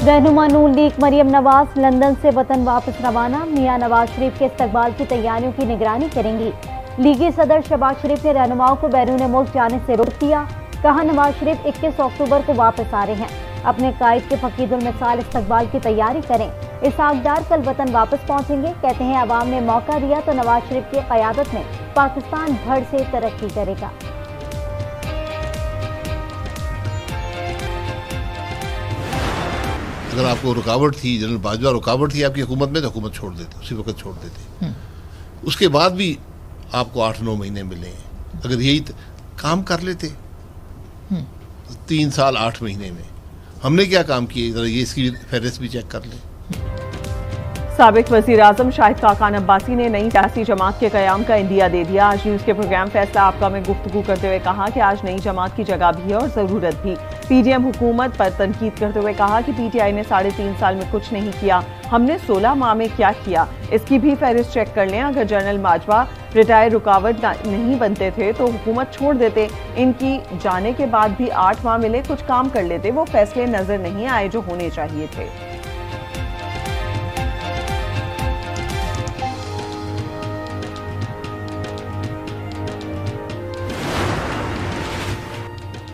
रहनुमा नून league Maryam Nawaz London से वतन वापस रवाना। मियां नवाज शरीफ के इस्तकबाल की तैयारियों की निगरानी करेंगी। लीगी सदर शहबाज शरीफ ने रहनुमाओं को बैरून मुल्क जाने से रोक दिया। कहा, नवाज शरीफ 21 अक्टूबर को वापस आ रहे हैं। अपने कायद के फकीदुल मिसाल इस्तकबाल की तैयारी करें। इसहाक डार कल वतन वापस पहुंचेंगे। कहते हैं, अवाम ने मौका दिया तो नवाज शरीफ की क़यादत में पाकिस्तान भर से तरक्की करेगा। अगर आपको रुकावट थी, जनरल बाजवा रुकावट थी आपकी हुकूमत में, तो हुकूमत छोड़ देते, उसी वक्त छोड़ देते। उसके बाद भी आपको 8-9 महीने मिले हैं। अगर यही काम कर लेते तो 3 साल 8 महीने में हमने क्या काम किए, जरा ये इसकी फहरिस्त भी चेक कर ले। साबिक वज़ीर आज़म शाहिद खाकान अब्बासी ने नई सियासी जमात के क़याम का इंदिया दे दिया। आज न्यूज़ के प्रोग्राम फैसला आपका में गुफ्तगू करते हुए कहा कि आज नई जमात की जगह भी है और ज़रूरत भी। पीडीएम हुकूमत पर तनकीद करते हुए कहा कि पीटीआई ने 3.5 साल में कुछ नहीं किया, हमने 16 माह में क्या किया, इसकी भी फहरिस्त चेक कर लें। अगर जनरल बाजवा रिटायर रुकावट नहीं बनते थे तो हुकूमत छोड़ देते। इनकी जाने के बाद भी 8 माह मिले, कुछ काम कर लेते। वो फैसले नजर नहीं आए जो होने चाहिए थे।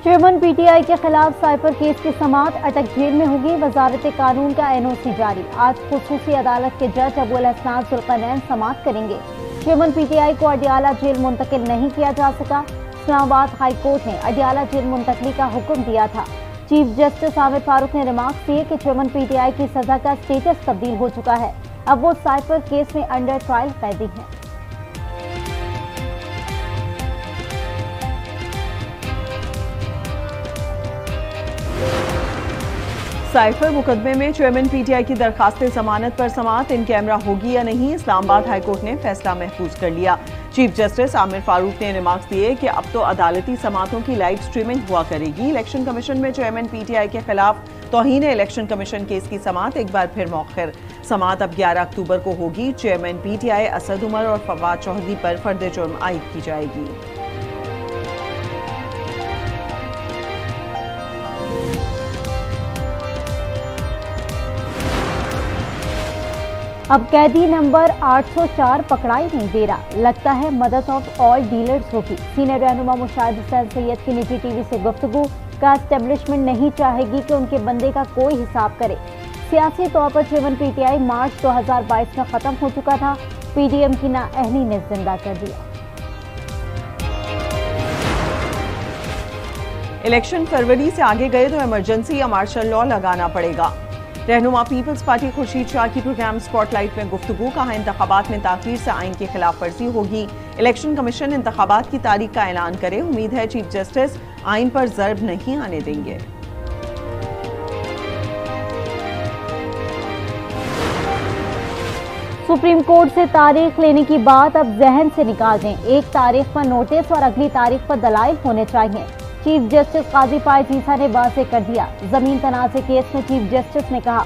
चेयरमैन पीटीआई के खिलाफ साइफर केस की समाअत अटक जेल में होगी। वजारत कानून का एनओसी जारी। आज खुसूसी अदालत के जज अबुल हसनान जुल्करनैन समाअत करेंगे। चेयरमैन पीटीआई को अडियाला जेल मुंतकिल नहीं किया जा सका। इस्लामाबाद हाई कोर्ट ने अडियाला जेल मुंतकली का हुक्म दिया था। चीफ जस्टिस आमिर फारूक ने रिमार्क किए कि चेयरमैन पीटीआई की सजा का स्टेटस तब्दील हो चुका है। अब वो साइफर केस में अंडर ट्रायल कैदी हैं। साइफर मुकदमे में चेयरमैन पीटीआई की दरखास्त जमानत पर समाअत इन कैमरा होगी या नहीं, इस्लामाबाद हाईकोर्ट ने फैसला महफूज कर लिया। चीफ जस्टिस आमिर फारूक ने रिमार्क्स दिए कि अब तो अदालती समाअतों की लाइव स्ट्रीमिंग हुआ करेगी। इलेक्शन कमीशन में चेयरमैन पीटीआई के खिलाफ तौहीन इलेक्शन कमीशन केस की समाअत एक बार फिर मौखर। समाअत अब 11 अक्टूबर को होगी। चेयरमैन पीटीआई असद उमर और फवाद चौधरी पर फर्द जुर्म आयद की जाएगी। अब कैदी नंबर 804 पकड़ाई नहीं दे रहा। लगता है मदद ऑफ ऑल डीलर्स होगी। सीनियर रहनुमा मुशाहिद हुसैन सैयद की निजी टीवी से गुफ्तगू। का एस्टेब्लिशमेंट नहीं चाहेगी कि उनके बंदे का कोई हिसाब करे। सियासी तौर पर चेयरमैन पीटीआई मार्च 2022 में खत्म हो चुका था। पीडीएम की नाअहली ने जिंदा कर दिया। इलेक्शन फरवरी से आगे गए तो इमरजेंसी या मार्शल लॉ लगाना पड़ेगा। रहनुमा पीपल्स पार्टी खुर्शीद शाह की प्रोग्राम स्पॉटलाइट में गुफ्तगू। कहा, इंतखाबात में ताखीर से आइन की खिलाफ वर्जी होगी। इलेक्शन कमीशन इंतखाबात की तारीख का ऐलान करे। उम्मीद है चीफ जस्टिस आइन पर ज़र्ब नहीं आने देंगे। सुप्रीम कोर्ट से तारीख लेने की बात अब जहन से निकाल दें। एक तारीख पर नोटिस और अगली तारीख पर दलाइल होने चाहिए। चीफ जस्टिस काजी पायस ईसा ने वाज़ेह कर दिया। जमीन तनाज़े केस में चीफ जस्टिस ने कहा,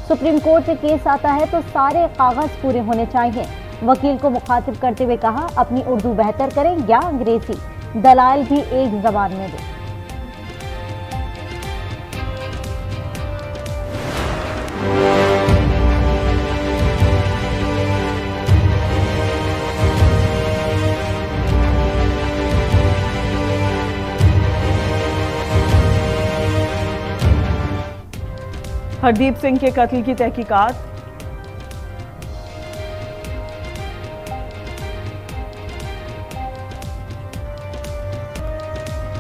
सुप्रीम कोर्ट में केस आता है तो सारे कागज पूरे होने चाहिए। वकील को मुखातिब करते हुए कहा, अपनी उर्दू बेहतर करें या अंग्रेजी, दलाइल भी एक जबान में दें। हरदीप सिंह के कत्ल की तहकीकात।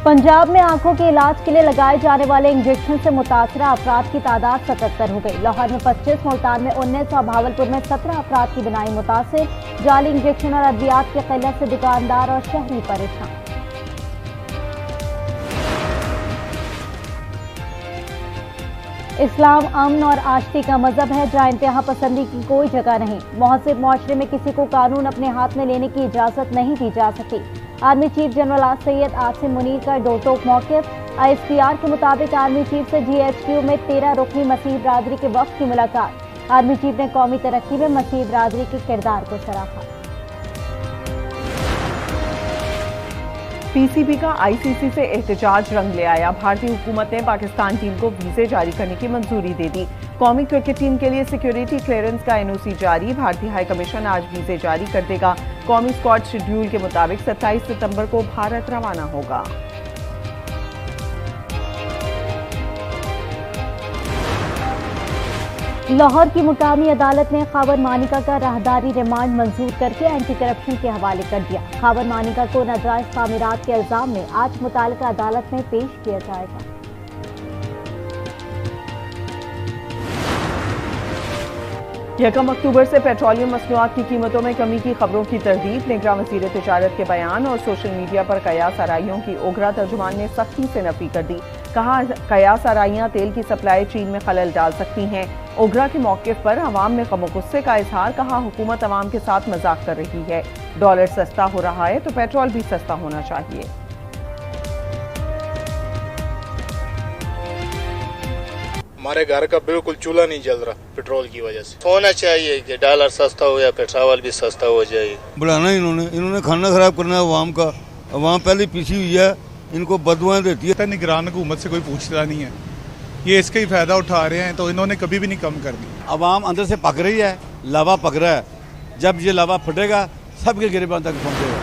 पंजाब में आंखों के इलाज के लिए लगाए जाने वाले इंजेक्शन से मुतासरा अफराद की तादाद 77 हो गई। लाहौर में 25, मुल्तान में 19 और भावलपुर में 17 अफराद की बिनाई मुतासिर। जाली इंजेक्शन और अद्वियात की किल्लत से दुकानदार और शहरी परेशान। इस्लाम अमन और आश्ती का मजहब है जहाँ इंतहा पसंदी की कोई जगह नहीं। महसिब मुआशरे में किसी को कानून अपने हाथ में लेने की इजाजत नहीं दी जा सकती। Army chief general Syed Asim Munir का दो टोक मौक़िफ़। आईएसपीआर के मुताबिक आर्मी चीफ से जीएचक्यू में 13 रुकनी मसीह बरादरी के वक्त की मुलाकात। आर्मी चीफ ने कौमी तरक्की में मसीह बरादरी के किरदार को सराहा। पीसीबी का आईसीसी से एहतजाज रंग ले आया। भारतीय हुकूमत ने पाकिस्तान टीम को वीजे जारी करने की मंजूरी दे दी। कौमी क्रिकेट टीम के लिए सिक्योरिटी क्लियरेंस का एनओसी जारी। भारतीय हाई कमीशन आज वीजे जारी कर देगा। कौमी स्क्वाड शेड्यूल के मुताबिक 27 सितंबर को भारत रवाना होगा। लाहौर की मुकामी अदालत ने खावर मानिका का राहदारी रिमांड मंजूर करके एंटी करप्शन के हवाले कर दिया। खावर मानिका को नाजायज तामीरात के इल्जाम में आज मुताल्लिका अदालत में पेश किया जाएगा। 1 अक्टूबर से पेट्रोलियम मसनूआत की कीमतों में कमी की खबरों की तरदीद। निगरान वज़ीर तिजारत के बयान और सोशल मीडिया पर कयास आराइयों की ओगरा तर्जुमान ने सख्ती से नफी कर दी। कहा, कयास आराइयां तेल की सप्लाई चीन में खलल डाल सकती हैं। ओगरा के मौक़िफ़ पर अवाम में गम गुस्से का इजहार। कहा, हुकूमत अवाम के साथ मजाक कर रही है। डॉलर सस्ता हो रहा है तो पेट्रोल भी सस्ता होना चाहिए। हमारे घर का बिल्कुल चूल्हा नहीं जल रहा पेट्रोल की वजह से। होना चाहिए कि डॉलर सस्ता हो या पेट्रोल भी सस्ता हो जाए। बढ़ाना इन्होंने खाना खराब करना है अवाम का। अवाम पहले पीछी हुई है, इनको बदुआएं देती है। निगरान हुकूमत से कोई पूछता नहीं है, ये इसका ही फायदा उठा रहे हैं, तो इन्होंने कभी भी नहीं कम कर दी। अवाम अंदर से पक रही है, लावा पक रहा है। जब ये लावा फटेगा सबके गिरबान तक पहुंचेगा।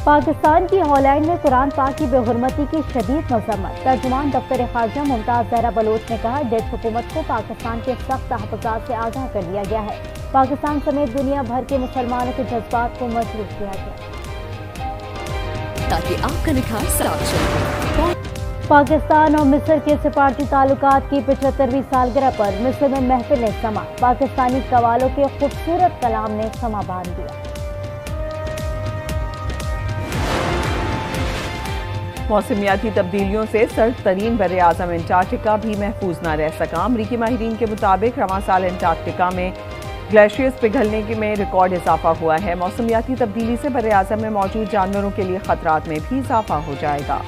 पाकिस्तान की हॉलैंड में कुरान पाक की बेहुरमती की शदीद मजम्मत। तर्जुमान दफ्तर खारजा मुमताज जहरा बलोच ने कहा, डच हुकूमत को पाकिस्तान के सख्त तहफ़्फ़ुज़ात से आगाह कर दिया गया है। पाकिस्तान समेत दुनिया भर के मुसलमानों के जज्बात को मजबूत किया गया ताकि आपका निखार साफ चले। पाकिस्तान और मिस्र के सिफारती ताल्लुकात की 75वीं सालगिरह पर मिस्र में महफिल समा। पाकिस्तानी कवालों के खूबसूरत कलाम ने समा बांध दिया। मौसमियाती तब्दीलियों से सर्द तरीन बर आज़म एंटार्क्टिका भी महफूज न रह सका। अमरीकी माहिरीन के मुताबिक रवां साल एंटार्क्टिका में ग्लेशियर्स पिघलने में रिकॉर्ड इजाफा हुआ है। मौसमियाती तब्दीली से बर आज़म में मौजूद जानवरों के लिए खतरात में भी इजाफा हो जाएगा।